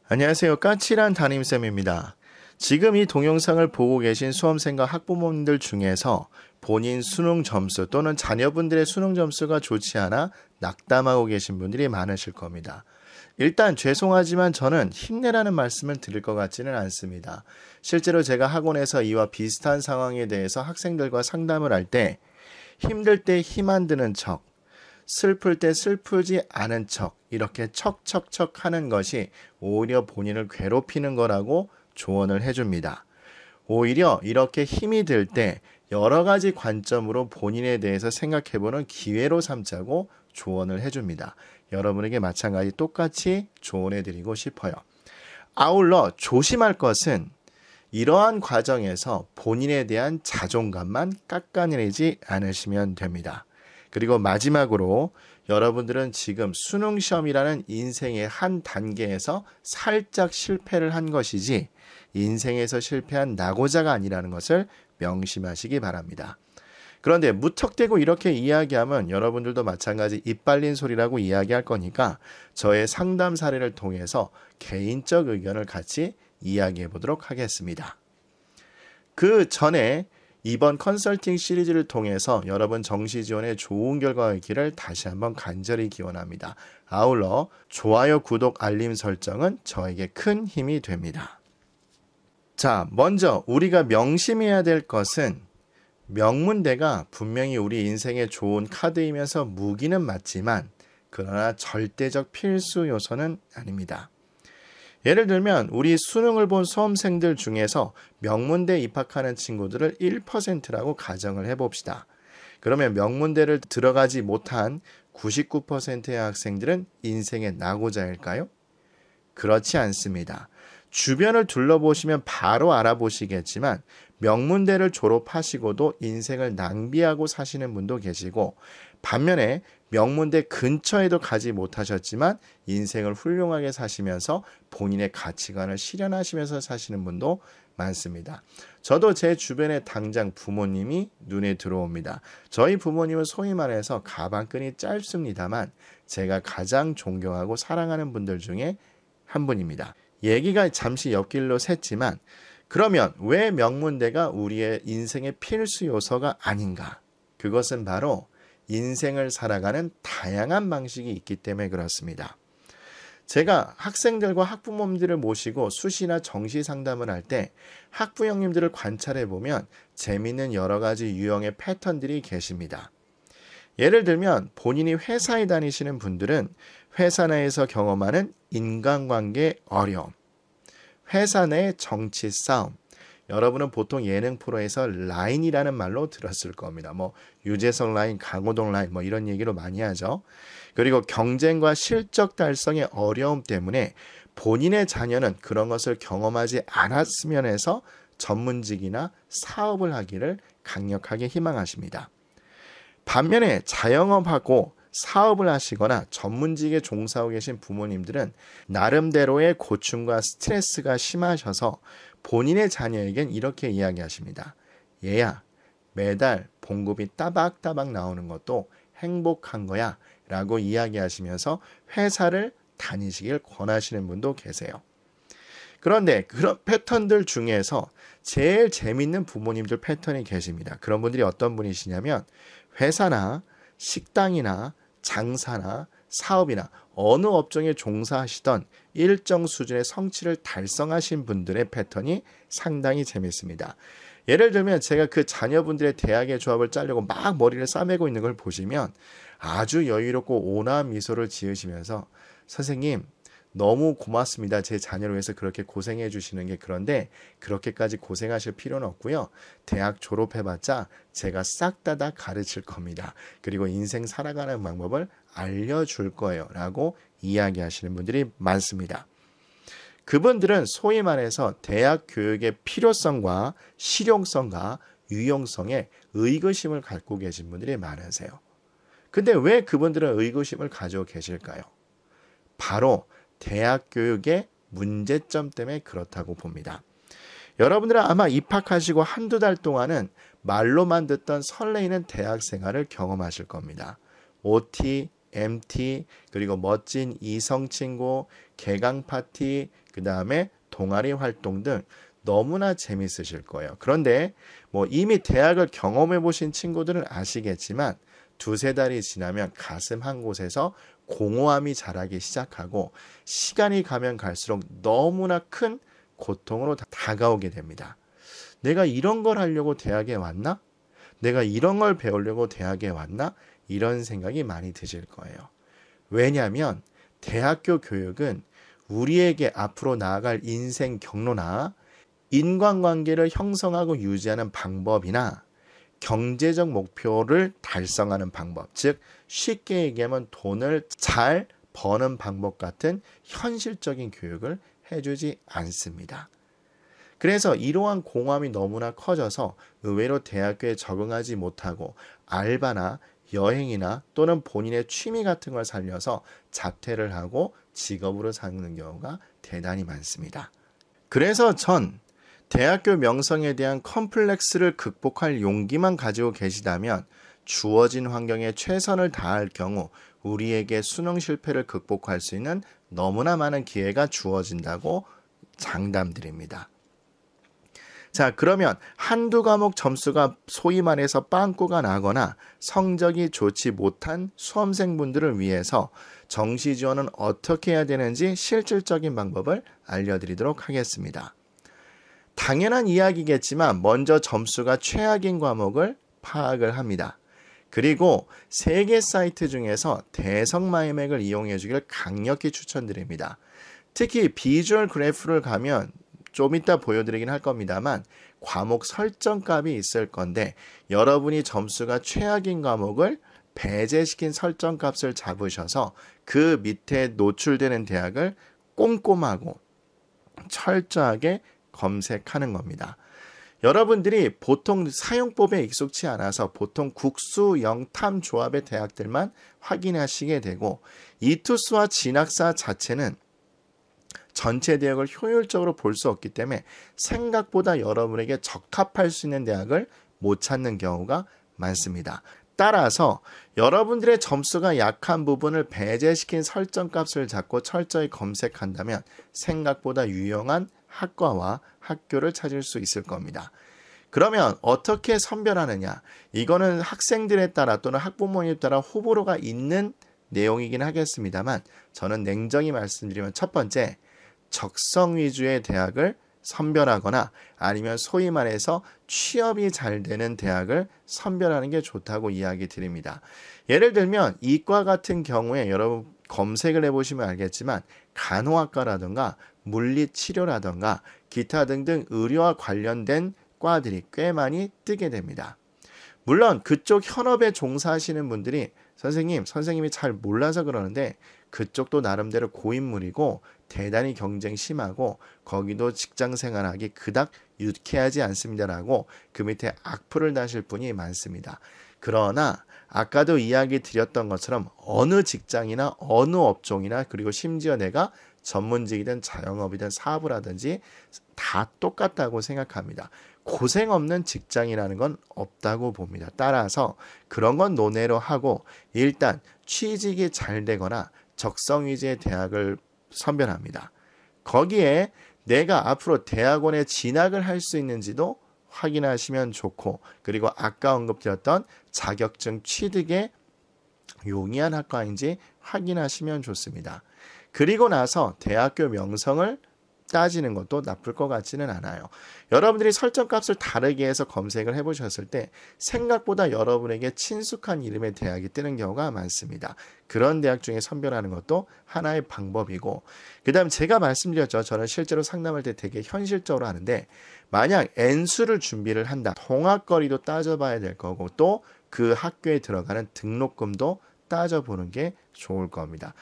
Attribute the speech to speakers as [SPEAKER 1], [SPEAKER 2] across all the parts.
[SPEAKER 1] 안녕하세요. 까칠한 담임쌤입니다. 지금 이 동영상을 보고 계신 수험생과 학부모님들 중에서 본인 수능 점수 또는 자녀분들의 수능 점수가 좋지 않아 낙담하고 계신 분들이 많으실 겁니다. 일단 죄송하지만 저는 힘내라는 말씀을 드릴 것 같지는 않습니다. 실제로 제가 학원에서 이와 비슷한 상황에 대해서 학생들과 상담을 할 때 힘들 때 힘 안 드는 척, 슬플 때 슬프지 않은 척 이렇게 척척척 하는 것이 오히려 본인을 괴롭히는 거라고 조언을 해줍니다. 오히려 이렇게 힘이 들 때 여러 가지 관점으로 본인에 대해서 생각해보는 기회로 삼자고 조언을 해줍니다. 여러분에게 마찬가지 똑같이 조언해드리고 싶어요. 아울러 조심할 것은 이러한 과정에서 본인에 대한 자존감만 깎아내리지 않으시면 됩니다. 그리고 마지막으로 여러분들은 지금 수능시험이라는 인생의 한 단계에서 살짝 실패를 한 것이지 인생에서 실패한 낙오자가 아니라는 것을 명심하시기 바랍니다. 그런데 무턱대고 이렇게 이야기하면 여러분들도 마찬가지 입 발린 소리라고 이야기할 거니까 저의 상담 사례를 통해서 개인적 의견을 같이 이야기해 보도록 하겠습니다. 그 전에 이번 컨설팅 시리즈를 통해서 여러분 정시지원에 좋은 결과가 있기를 다시 한번 간절히 기원합니다. 아울러 좋아요, 구독, 알림 설정은 저에게 큰 힘이 됩니다. 자, 먼저 우리가 명심해야 될 것은 명문대가 분명히 우리 인생에 좋은 카드이면서 무기는 맞지만 그러나 절대적 필수 요소는 아닙니다. 예를 들면 우리 수능을 본 수험생들 중에서 명문대에 입학하는 친구들을 1%라고 가정을 해봅시다. 그러면 명문대를 들어가지 못한 99%의 학생들은 인생의 낙오자일까요? 그렇지 않습니다. 주변을 둘러보시면 바로 알아보시겠지만 명문대를 졸업하시고도 인생을 낭비하고 사시는 분도 계시고 반면에 명문대 근처에도 가지 못하셨지만 인생을 훌륭하게 사시면서 본인의 가치관을 실현하시면서 사시는 분도 많습니다. 저도 제 주변에 당장 부모님이 눈에 들어옵니다. 저희 부모님은 소위 말해서 가방끈이 짧습니다만 제가 가장 존경하고 사랑하는 분들 중에 한 분입니다. 얘기가 잠시 옆길로 샜지만 그러면 왜 명문대가 우리의 인생의 필수 요소가 아닌가? 그것은 바로 인생을 살아가는 다양한 방식이 있기 때문에 그렇습니다. 제가 학생들과 학부모님들을 모시고 수시나 정시 상담을 할 때 학부 형님들을 관찰해 보면 재미있는 여러 가지 유형의 패턴들이 계십니다. 예를 들면 본인이 회사에 다니시는 분들은 회사 내에서 경험하는 인간관계 어려움, 회사 내 정치 싸움, 여러분은 보통 예능 프로에서 라인이라는 말로 들었을 겁니다. 유재석 라인, 강호동 라인 이런 얘기로 많이 하죠. 그리고 경쟁과 실적 달성의 어려움 때문에 본인의 자녀는 그런 것을 경험하지 않았으면 해서 전문직이나 사업을 하기를 강력하게 희망하십니다. 반면에 자영업하고 사업을 하시거나 전문직에 종사하고 계신 부모님들은 나름대로의 고충과 스트레스가 심하셔서 본인의 자녀에겐 이렇게 이야기하십니다. 얘야, 매달 봉급이 따박따박 나오는 것도 행복한 거야 라고 이야기하시면서 회사를 다니시길 권하시는 분도 계세요. 그런데 그런 패턴들 중에서 제일 재밌는 부모님들 패턴이 계십니다. 그런 분들이 어떤 분이시냐면 회사나 식당이나 장사나 사업이나 어느 업종에 종사하시던 일정 수준의 성취를 달성하신 분들의 패턴이 상당히 재밌습니다. 예를 들면 제가 그 자녀분들의 대학의 조합을 짜려고 막 머리를 싸매고 있는 걸 보시면 아주 여유롭고 온화한 미소를 지으시면서 선생님 너무 고맙습니다. 제 자녀를 위해서 그렇게 고생해 주시는 게 그런데 그렇게까지 고생하실 필요는 없고요. 대학 졸업해봤자 제가 싹 다 가르칠 겁니다. 그리고 인생 살아가는 방법을 알려줄 거예요. 라고 이야기하시는 분들이 많습니다. 그분들은 소위 말해서 대학 교육의 필요성과 실용성과 유용성에 의구심을 갖고 계신 분들이 많으세요. 근데 왜 그분들은 의구심을 가지고 계실까요? 바로 대학 교육의 문제점 때문에 그렇다고 봅니다. 여러분들은 아마 입학하시고 한두 달 동안은 말로만 듣던 설레이는 대학 생활을 경험하실 겁니다. OT, MT, 그리고 멋진 이성 친구, 개강 파티, 그 다음에 동아리 활동 등 너무나 재밌으실 거예요. 그런데 이미 대학을 경험해 보신 친구들은 아시겠지만 두세 달이 지나면 가슴 한 곳에서 공허함이 자라기 시작하고 시간이 가면 갈수록 너무나 큰 고통으로 다가오게 됩니다. 내가 이런 걸 하려고 대학에 왔나? 내가 이런 걸 배우려고 대학에 왔나? 이런 생각이 많이 드실 거예요. 왜냐하면 대학교 교육은 우리에게 앞으로 나아갈 인생 경로나 인간관계를 형성하고 유지하는 방법이나 경제적 목표를 달성하는 방법, 즉 쉽게 얘기하면 돈을 잘 버는 방법 같은 현실적인 교육을 해주지 않습니다. 그래서 이러한 공허함이 너무나 커져서 의외로 대학교에 적응하지 못하고 알바나 여행이나 또는 본인의 취미 같은 걸 살려서 자퇴를 하고 직업으로 삼는 경우가 대단히 많습니다. 그래서 전 대학교 명성에 대한 컴플렉스를 극복할 용기만 가지고 계시다면 주어진 환경에 최선을 다할 경우 우리에게 수능 실패를 극복할 수 있는 너무나 많은 기회가 주어진다고 장담드립니다. 자, 그러면 한두 과목 점수가 소위 말해서 빵꾸가 나거나 성적이 좋지 못한 수험생분들을 위해서 정시 지원은 어떻게 해야 되는지 실질적인 방법을 알려드리도록 하겠습니다. 당연한 이야기겠지만 먼저 점수가 최악인 과목을 파악을 합니다. 그리고 3개 사이트 중에서 대성마이맥을 이용해 주기를 강력히 추천드립니다. 특히 비주얼 그래프를 가면 좀 이따 보여드리긴 할 겁니다만 과목 설정값이 있을 건데 여러분이 점수가 최악인 과목을 배제시킨 설정값을 잡으셔서 그 밑에 노출되는 대학을 꼼꼼하고 철저하게 검색하는 겁니다. 여러분들이 보통 사용법에 익숙치 않아서 보통 국수 영탐 조합의 대학들만 확인하시게 되고 이투스와 진학사 자체는 전체 대학을 효율적으로 볼 수 없기 때문에 생각보다 여러분에게 적합할 수 있는 대학을 못 찾는 경우가 많습니다. 따라서 여러분들의 점수가 약한 부분을 배제시킨 설정값을 잡고 철저히 검색한다면 생각보다 유용한 학과와 학교를 찾을 수 있을 겁니다. 그러면 어떻게 선별하느냐? 이거는 학생들에 따라 또는 학부모님에 따라 호불호가 있는 내용이긴 하겠습니다만 저는 냉정히 말씀드리면 첫 번째, 적성 위주의 대학을 선별하거나 아니면 소위 말해서 취업이 잘 되는 대학을 선별하는 게 좋다고 이야기 드립니다. 예를 들면 이과 같은 경우에 여러분 검색을 해보시면 알겠지만 간호학과라든가 물리치료라든가 기타 등등 의료와 관련된 과들이 꽤 많이 뜨게 됩니다. 물론 그쪽 현업에 종사하시는 분들이 선생님이 잘 몰라서 그러는데 그쪽도 나름대로 고인물이고 대단히 경쟁 심하고 거기도 직장 생활하기 그닥 유쾌하지 않습니다라고 그 밑에 악플을 다실 분이 많습니다. 그러나 아까도 이야기 드렸던 것처럼 어느 직장이나 어느 업종이나 그리고 심지어 내가 전문직이든 자영업이든 사업을 하든지 다 똑같다고 생각합니다. 고생 없는 직장이라는 건 없다고 봅니다. 따라서 그런 건 논외로 하고 일단 취직이 잘 되거나 적성 위주의 대학을 선별합니다. 거기에 내가 앞으로 대학원에 진학을 할 수 있는지도 확인하시면 좋고 그리고 아까 언급드렸던 자격증 취득에 용이한 학과인지 확인하시면 좋습니다. 그리고 나서 대학교 명성을 따지는 것도 나쁠 것 같지는 않아요. 여러분들이 설정값을 다르게 해서 검색을 해보셨을 때 생각보다 여러분에게 친숙한 이름의 대학이 뜨는 경우가 많습니다. 그런 대학 중에 선별하는 것도 하나의 방법이고 그 다음 제가 말씀드렸죠. 저는 실제로 상담할 때 되게 현실적으로 하는데 만약 N수를 준비를 한다. 통학거리도 따져봐야 될 거고 또 그 학교에 들어가는 등록금도 따져보는 게 좋을 겁니다.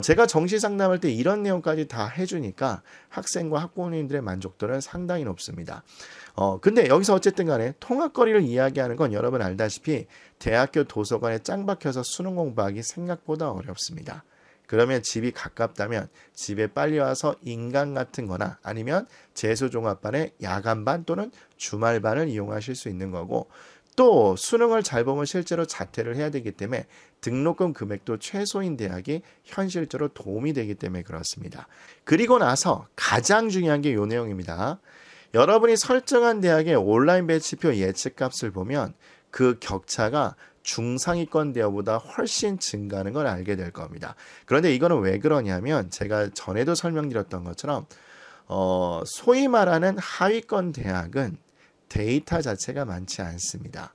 [SPEAKER 1] 제가 정시 상담할 때 이런 내용까지 다 해주니까 학생과 학부모님들의 만족도는 상당히 높습니다. 근데 여기서 어쨌든 간에 통학거리를 이야기하는 건 여러분 알다시피 대학교 도서관에 짱 박혀서 수능 공부하기 생각보다 어렵습니다. 그러면 집이 가깝다면 집에 빨리 와서 인강 같은 거나 아니면 재수종합반의 야간반 또는 주말반을 이용하실 수 있는 거고 또 수능을 잘 보면 실제로 자퇴를 해야 되기 때문에 등록금 금액도 최소인 대학이 현실적으로 도움이 되기 때문에 그렇습니다. 그리고 나서 가장 중요한 게 이 내용입니다. 여러분이 설정한 대학의 온라인 배치표 예측값을 보면 그 격차가 중상위권 대학보다 훨씬 증가하는 걸 알게 될 겁니다. 그런데 이거는 왜 그러냐면 제가 전에도 설명드렸던 것처럼 소위 말하는 하위권 대학은 데이터 자체가 많지 않습니다.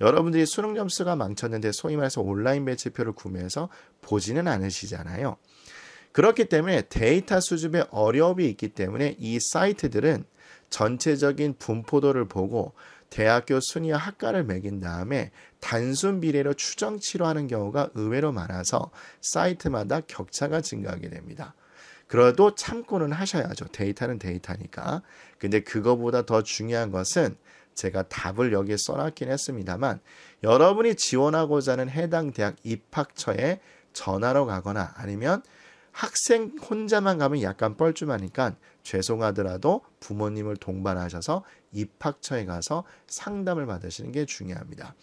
[SPEAKER 1] 여러분들이 수능 점수가 망쳤는데 소위 말해서 온라인 배치표를 구매해서 보지는 않으시잖아요. 그렇기 때문에 데이터 수집에 어려움이 있기 때문에 이 사이트들은 전체적인 분포도를 보고 대학교 순위와 학과를 매긴 다음에 단순 비례로 추정치로 하는 경우가 의외로 많아서 사이트마다 격차가 증가하게 됩니다. 그래도 참고는 하셔야죠. 데이터는 데이터니까. 근데 그거보다 더 중요한 것은 제가 답을 여기에 써놨긴 했습니다만 여러분이 지원하고자 하는 해당 대학 입학처에 전화로 가거나 아니면 학생 혼자만 가면 약간 뻘쭘하니까 죄송하더라도 부모님을 동반하셔서 입학처에 가서 상담을 받으시는 게 중요합니다.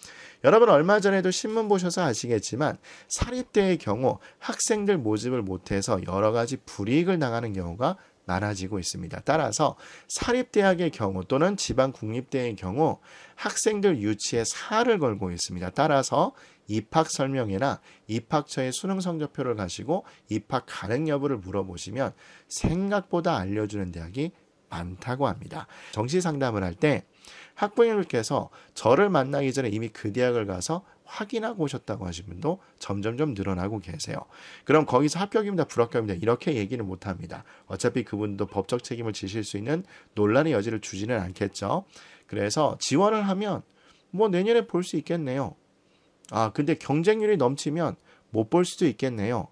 [SPEAKER 1] 여러분 얼마 전에도 신문 보셔서 아시겠지만 사립대의 경우 학생들 모집을 못해서 여러 가지 불이익을 당하는 경우가 많아지고 있습니다. 따라서 사립대학의 경우 또는 지방국립대의 경우 학생들 유치에 사활을 걸고 있습니다. 따라서 입학 설명회나 입학처의 수능 성적표를 가지고 입학 가능 여부를 물어보시면 생각보다 알려주는 대학이 많다고 합니다. 정시 상담을 할 때 학부모님께서 저를 만나기 전에 이미 그 대학을 가서 확인하고 오셨다고 하신 분도 점점점 늘어나고 계세요. 그럼 거기서 합격입니다, 불합격입니다 이렇게 얘기는 못합니다. 어차피 그분도 법적 책임을 지실 수 있는 논란의 여지를 주지는 않겠죠. 그래서 지원을 하면 뭐 내년에 볼 수 있겠네요. 근데 경쟁률이 넘치면 못 볼 수도 있겠네요.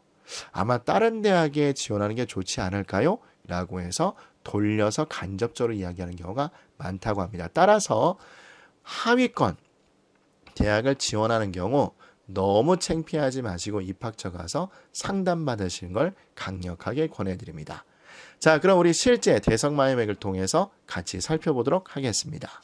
[SPEAKER 1] 아마 다른 대학에 지원하는 게 좋지 않을까요? 라고 해서 돌려서 간접적으로 이야기하는 경우가 많다고 합니다. 따라서 하위권 대학을 지원하는 경우 너무 창피하지 마시고 입학처 가서 상담받으시는 걸 강력하게 권해드립니다. 자, 그럼 우리 실제 대성마이맥을 통해서 같이 살펴보도록 하겠습니다.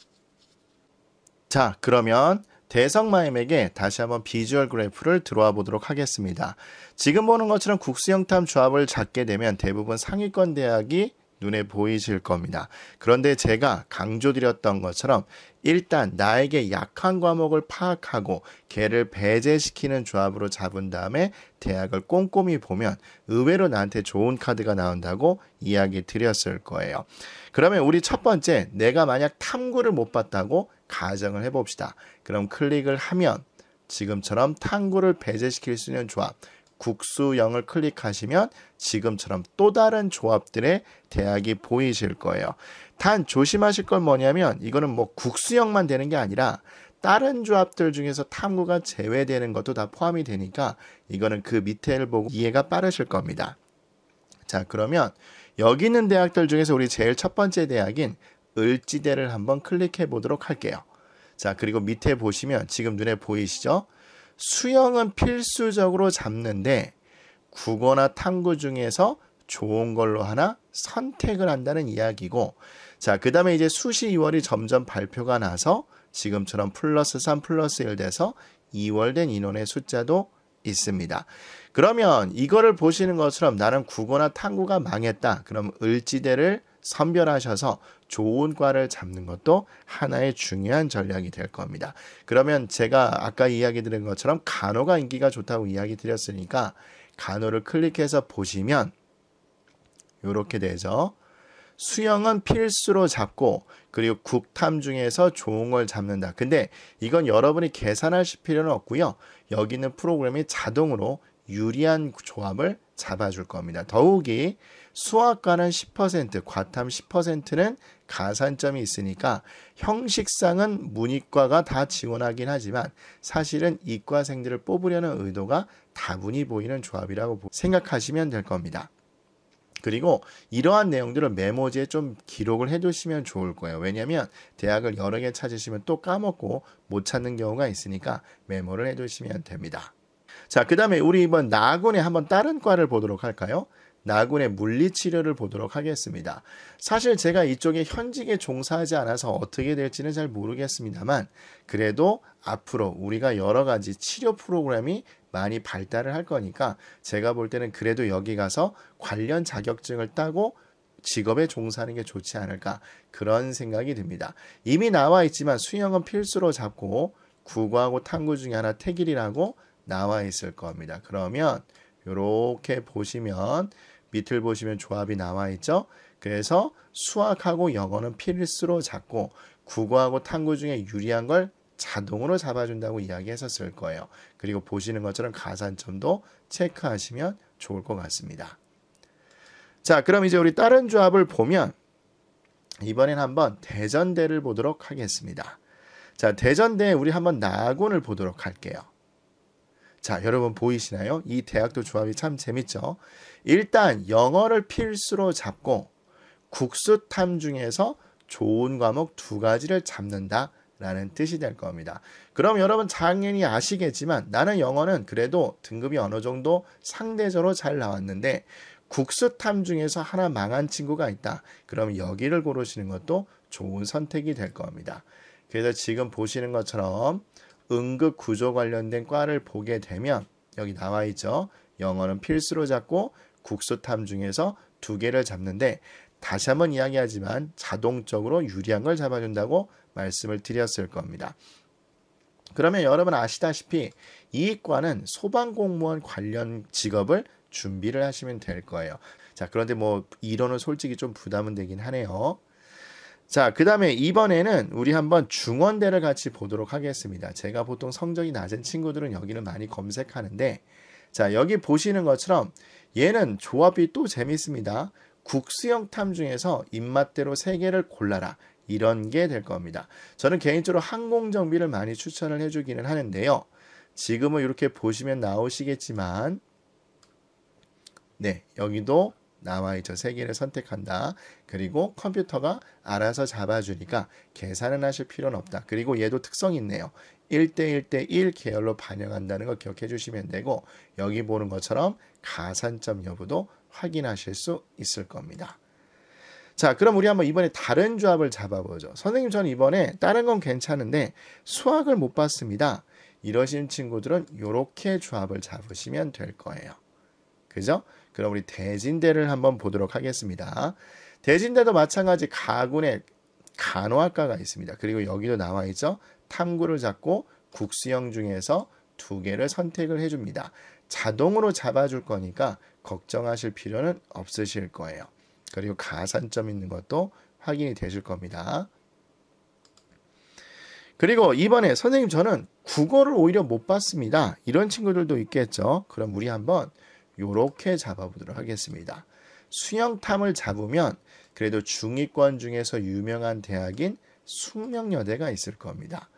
[SPEAKER 1] 자, 그러면 대성마이맥에 다시 한번 비주얼 그래프를 들어와 보도록 하겠습니다. 지금 보는 것처럼 국수영탐 조합을 잡게 되면 대부분 상위권 대학이 눈에 보이실 겁니다. 그런데 제가 강조드렸던 것처럼 일단 나에게 약한 과목을 파악하고 걔를 배제시키는 조합으로 잡은 다음에 대학을 꼼꼼히 보면 의외로 나한테 좋은 카드가 나온다고 이야기 드렸을 거예요. 그러면 우리 첫 번째, 내가 만약 탐구를 못 봤다고 가정을 해봅시다. 그럼 클릭을 하면 지금처럼 탐구를 배제시킬 수 있는 조합 국수영을 클릭하시면 지금처럼 또 다른 조합들의 대학이 보이실 거예요. 단 조심하실 건 뭐냐면 이거는 뭐 국수영만 되는 게 아니라 다른 조합들 중에서 탐구가 제외되는 것도 다 포함이 되니까 이거는 그 밑에를 보고 이해가 빠르실 겁니다. 자, 그러면 여기 있는 대학들 중에서 우리 제일 첫 번째 대학인 을지대를 한번 클릭해 보도록 할게요. 자, 그리고 밑에 보시면 지금 눈에 보이시죠? 수영은 필수적으로 잡는데 국어나 탐구 중에서 좋은 걸로 하나 선택을 한다는 이야기고, 자, 그 다음에 이제 수시 2월이 점점 발표가 나서 지금처럼 +3, +1 돼서 2월 된 인원의 숫자도 있습니다. 그러면 이거를 보시는 것처럼 나는 국어나 탐구가 망했다. 그럼 을지대를 선별하셔서 좋은 과를 잡는 것도 하나의 중요한 전략이 될 겁니다. 그러면 제가 아까 이야기 드린 것처럼 간호가 인기가 좋다고 이야기 드렸으니까 간호를 클릭해서 보시면 이렇게 되죠. 수영은 필수로 잡고 그리고 국탐 중에서 좋은 걸 잡는다. 근데 이건 여러분이 계산하실 필요는 없고요. 여기 있는 프로그램이 자동으로 유리한 조합을 잡아줄 겁니다. 더욱이 수학과는 10%, 과탐 10%는 가산점이 있으니까 형식상은 문이과가 다 지원하긴 하지만 사실은 이과생들을 뽑으려는 의도가 다분히 보이는 조합이라고 생각하시면 될 겁니다. 그리고 이러한 내용들을 메모지에 좀 기록을 해두시면 좋을 거예요. 왜냐하면 대학을 여러 개 찾으시면 또 까먹고 못 찾는 경우가 있으니까 메모를 해두시면 됩니다. 자, 그 다음에 우리 이번 나군의 한번 다른 과를 보도록 할까요? 나군의 물리치료를 보도록 하겠습니다. 사실 제가 이쪽에 현직에 종사하지 않아서 어떻게 될지는 잘 모르겠습니다만 그래도 앞으로 우리가 여러 가지 치료 프로그램이 많이 발달을 할 거니까 제가 볼 때는 그래도 여기 가서 관련 자격증을 따고 직업에 종사하는 게 좋지 않을까 그런 생각이 듭니다. 이미 나와 있지만 수영은 필수로 잡고 국어하고 탐구 중에 하나 태길이라고 나와 있을 겁니다. 그러면 이렇게 보시면 밑을 보시면 조합이 나와 있죠. 그래서 수학하고 영어는 필수로 잡고 국어하고 탐구 중에 유리한 걸 자동으로 잡아준다고 이야기했었을 거예요. 그리고 보시는 것처럼 가산점도 체크하시면 좋을 것 같습니다. 자, 그럼 이제 우리 다른 조합을 보면 이번엔 한번 대전대를 보도록 하겠습니다. 자, 대전대에 우리 한번 나군을 보도록 할게요. 자, 여러분 보이시나요? 이 대학도 조합이 참 재밌죠? 일단 영어를 필수로 잡고 국수탐 중에서 좋은 과목 2가지를 잡는다 라는 뜻이 될 겁니다. 그럼 여러분 당연히 아시겠지만 나는 영어는 그래도 등급이 어느 정도 상대적으로 잘 나왔는데 국수탐 중에서 하나 망한 친구가 있다. 그럼 여기를 고르시는 것도 좋은 선택이 될 겁니다. 그래서 지금 보시는 것처럼 응급 구조 관련된 과를 보게 되면 여기 나와 있죠. 영어는 필수로 잡고 국수탐 중에서 2개를 잡는데 다시 한번 이야기하지만 자동적으로 유리한 걸 잡아준다고 말씀을 드렸을 겁니다. 그러면 여러분 아시다시피 이 과는 소방공무원 관련 직업을 준비를 하시면 될 거예요. 자, 그런데 뭐 이론은 솔직히 좀 부담은 되긴 하네요. 자, 그 다음에 이번에는 우리 한번 중원대를 같이 보도록 하겠습니다. 제가 보통 성적이 낮은 친구들은 여기는 많이 검색하는데 자, 여기 보시는 것처럼 얘는 조합이 또 재밌습니다. 국수영탐 중에서 입맛대로 3개를 골라라. 이런 게 될 겁니다. 저는 개인적으로 항공정비를 많이 추천을 해주기는 하는데요. 지금은 이렇게 보시면 나오시겠지만 네, 여기도 나와 있죠. 3개를 선택한다. 그리고 컴퓨터가 알아서 잡아주니까 계산은 하실 필요는 없다. 그리고 얘도 특성이 있네요. 1대1대1 계열로 반영한다는 거 기억해 주시면 되고 여기 보는 것처럼 가산점 여부도 확인하실 수 있을 겁니다. 자, 그럼 우리 한번 이번에 다른 조합을 잡아보죠. 선생님 저는 이번에 다른 건 괜찮은데 수학을 못 봤습니다. 이러신 친구들은 이렇게 조합을 잡으시면 될 거예요. 그죠? 그럼 우리 대진대를 한번 보도록 하겠습니다. 대진대도 마찬가지 가군의 간호학과가 있습니다. 그리고 여기도 나와 있죠. 탐구를 잡고 국수형 중에서 2개를 선택을 해줍니다. 자동으로 잡아줄 거니까 걱정하실 필요는 없으실 거예요. 그리고 가산점 있는 것도 확인이 되실 겁니다. 그리고 이번에 선생님 저는 국어를 오히려 못 봤습니다. 이런 친구들도 있겠죠. 그럼 우리 한번 요렇게 잡아보도록 하겠습니다. 수영탐을 잡으면 그래도 중위권 중에서 유명한 대학인 숙명여대가 있을 겁니다.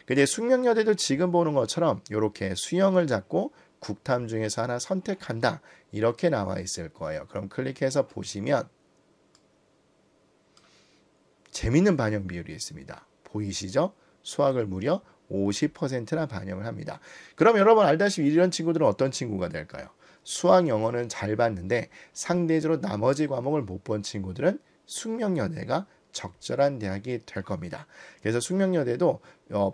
[SPEAKER 1] 근데 숙명여대도 지금 보는 것처럼 이렇게 수영을 잡고 국탐 중에서 하나 선택한다. 이렇게 나와 있을 거예요. 그럼 클릭해서 보시면 재밌는 반영 비율이 있습니다. 보이시죠? 수학을 무려 50%나 반영을 합니다. 그럼 여러분 알다시피 이런 친구들은 어떤 친구가 될까요? 수학, 영어는 잘 봤는데 상대적으로 나머지 과목을 못 본 친구들은 숙명여대가 적절한 대학이 될 겁니다. 그래서 숙명여대도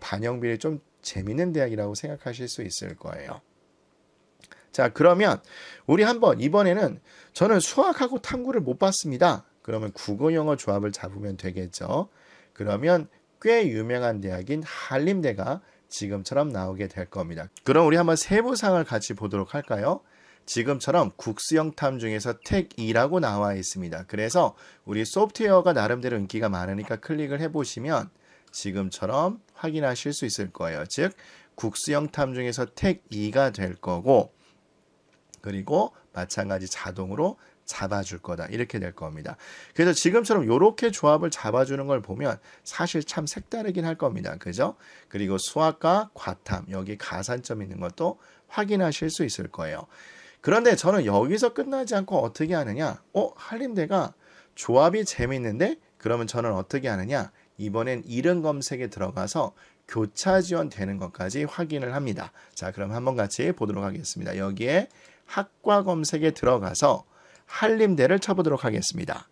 [SPEAKER 1] 반영 비율이 좀 재밌는 대학이라고 생각하실 수 있을 거예요. 자, 그러면 우리 한번 이번에는 저는 수학하고 탐구를 못 봤습니다. 그러면 국어, 영어 조합을 잡으면 되겠죠. 그러면 꽤 유명한 대학인 한림대가 지금처럼 나오게 될 겁니다. 그럼 우리 한번 세부상을 같이 보도록 할까요? 지금처럼 국수영탐 중에서 택 2라고 나와 있습니다. 그래서 우리 소프트웨어가 나름대로 인기가 많으니까 클릭을 해보시면 지금처럼 확인하실 수 있을 거예요. 즉 국수영탐 중에서 택 2가 될 거고 그리고 마찬가지 자동으로 잡아줄 거다. 이렇게 될 겁니다. 그래서 지금처럼 이렇게 조합을 잡아주는 걸 보면 사실 참 색다르긴 할 겁니다. 그죠? 그리고 수학과 과탐, 여기 가산점 있는 것도 확인하실 수 있을 거예요. 그런데 저는 여기서 끝나지 않고 어떻게 하느냐? 한림대가 조합이 재밌는데 그러면 저는 어떻게 하느냐? 이번엔 이름 검색에 들어가서 교차 지원되는 것까지 확인을 합니다. 자, 그럼 한번 같이 보도록 하겠습니다. 여기에 학과 검색에 들어가서 한림대를 쳐보도록 하겠습니다.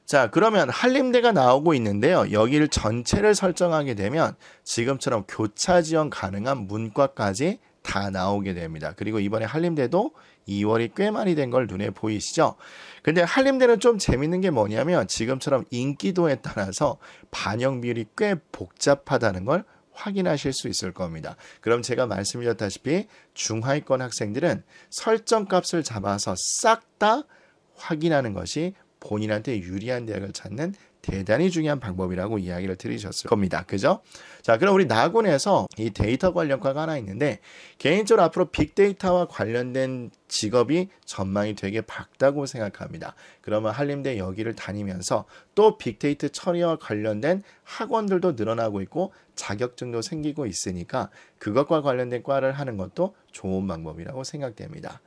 [SPEAKER 1] 자, 그러면 한림대가 나오고 있는데요. 여기를 전체를 설정하게 되면 지금처럼 교차 지원 가능한 문과까지 다 나오게 됩니다. 그리고 이번에 한림대도 2월이 꽤 많이 된 걸 눈에 보이시죠? 근데 한림대는 좀 재밌는 게 뭐냐면 지금처럼 인기도에 따라서 반영 비율이 꽤 복잡하다는 걸 확인하실 수 있을 겁니다. 그럼 제가 말씀드렸다시피 중하위권 학생들은 설정값을 잡아서 싹 다 확인하는 것이 본인한테 유리한 대학을 찾는 대단히 중요한 방법이라고 이야기를 드리셨을 겁니다. 그죠? 자, 그럼 우리 나군에서 이 데이터 관련과가 하나 있는데 개인적으로 앞으로 빅데이터와 관련된 직업이 전망이 되게 밝다고 생각합니다. 그러면 한림대 여기를 다니면서 또 빅데이터 처리와 관련된 학원들도 늘어나고 있고 자격증도 생기고 있으니까 그것과 관련된 과를 하는 것도 좋은 방법이라고 생각됩니다.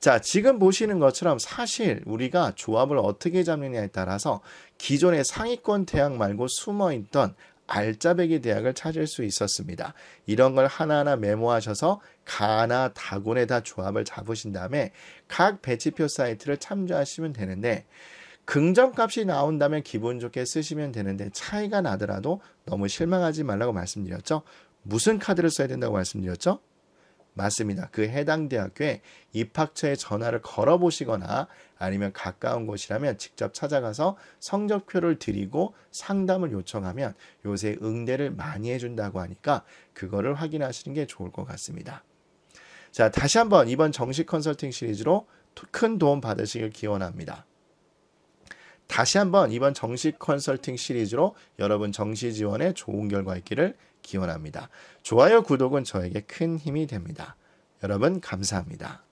[SPEAKER 1] 자, 지금 보시는 것처럼 사실 우리가 조합을 어떻게 잡느냐에 따라서 기존의 상위권 대학 말고 숨어있던 알짜배기 대학을 찾을 수 있었습니다. 이런 걸 하나하나 메모하셔서 가나 다군에 다 조합을 잡으신 다음에 각 배치표 사이트를 참조하시면 되는데 긍정값이 나온다면 기분 좋게 쓰시면 되는데 차이가 나더라도 너무 실망하지 말라고 말씀드렸죠. 무슨 카드를 써야 된다고 말씀드렸죠? 맞습니다. 그 해당 대학교에 입학처에 전화를 걸어보시거나 아니면 가까운 곳이라면 직접 찾아가서 성적표를 드리고 상담을 요청하면 요새 응대를 많이 해준다고 하니까 그거를 확인하시는 게 좋을 것 같습니다. 자, 다시 한번 이번 정시 컨설팅 시리즈로 큰 도움 받으시길 기원합니다. 다시 한번 이번 정시 컨설팅 시리즈로 여러분 정시 지원에 좋은 결과 있기를 기원합니다. 좋아요, 구독은 저에게 큰 힘이 됩니다. 여러분 감사합니다.